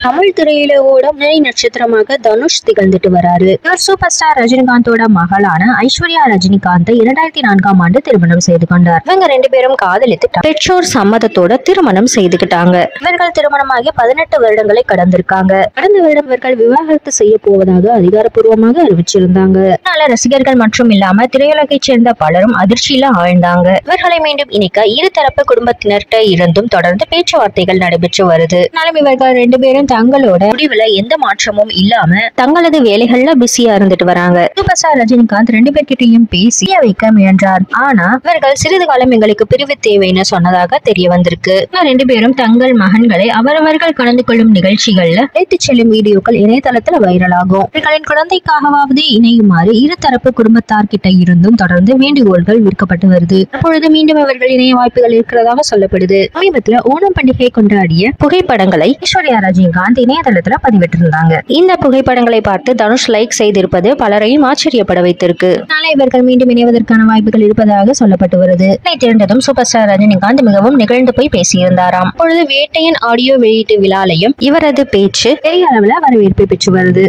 தமிழ் திரையில ஓட முன்னணி நட்சத்திரமாக தனுஷ் திகழ்ந்துட்டு வராரு. இவர் சூப்பர் ஸ்டார் ரஜினிகாந்தோட மகளான ஐஸ்வர்யா ரஜினிகாந்தை 2004ஆம் ஆண்டு திருமணம் செய்து கொண்டார். இவங்க 2 பேரும் காதலித்து பெற்றோர் சம்மதத்தோட திருமணம் செய்துகிட்டாங்க. இவர்கள் திருமணமாகி 18 வருடங்களை கடந்திருக்காங்க. கடந்த வருடம் இவர்கள் விவாகரத்து செய்ய போவதாக அதிகாரப்பூர்வமாக அறிவிச்சிருந்தாங்க. அதனால ரசிகர்கள் மற்றும் இல்லாம திரையுலகை சேர்ந்த பலரும் அதிர்ச்சியில ஆழ்ந்தாங்க. இவர்களை மீண்டும் இணைக்க இருதரப்பு குடும்பத்தினர்கிட்ட இருந்தும் தொடர்ந்து பேச்சுவார்த்தைகள் நடைபெற்று வருது. இவர்கள் 2 பேரும் தங்களோட முடிவுல எந்த மாற்றமும் இல்லாம தங்களது வேலைகள்ல பிஸியா இருந்துட்டு வராங்க. சூப்பர் ஸ்டார் ரஜினிகாந்த் 2 பேர்கிட்டையும் பேசி வைக்க முயன்றார். ஆனா இவர்கள் சிறிது காலம் எங்களுக்கு பிரிவு தேவைன்னு சொன்னதாக தெரிய வந்திருக்கு. 2 பேரும் தங்கள் மகன்களை அவரவர்கள் கலந்து கொள்ளும் நிகழ்ச்சிகள்ல அழைத்து செல்லும் வீடியோக்கள் இணையதளத்துல வைரலாகும். இவர்களின் குழந்தைக்காகவாவது இணையுமாறு இருதரப்பு குடும்பத்தார்கிட்ட இருந்தும் தொடர்ந்து வேண்டுகோள்கள் விற்கப்பட்டு வருது. அப்பொழுது மீண்டும் இவர்கள் இணைய வாய்ப்புகள் இருக்கிறதாக சொல்லப்படுது. சமீபத்துல ஓணம் பண்டிகை கொண்டாடிய புகைப்படங்களை ஐஸ்வர்யா ரஜினிகாந்த் இணையதளத்துல பதிவிட்டிருந்தாங்க. இந்த புகைப்படங்களை பார்த்து தனுஷ் லைக் செய்திருப்பது பலரையும் ஆச்சரியப்பட வைத்திருக்கு. நாளை இவர்கள் மீண்டும் இணைவதற்கான வாய்ப்புகள் இருப்பதாக சொல்லப்பட்டு வருது. தெரிந்ததும் சூப்பர் ஸ்டார் ரஜினிகாந்த் மிகவும் நிகழ்ந்து போய் பேசியிருந்தாராம். அப்பொழுது வேட்டையன் ஆடியோ வெளியீட்டு விழாலையும் இவரது பேச்சு பெரிய அளவுல வரவேற்பை பெற்று வருது.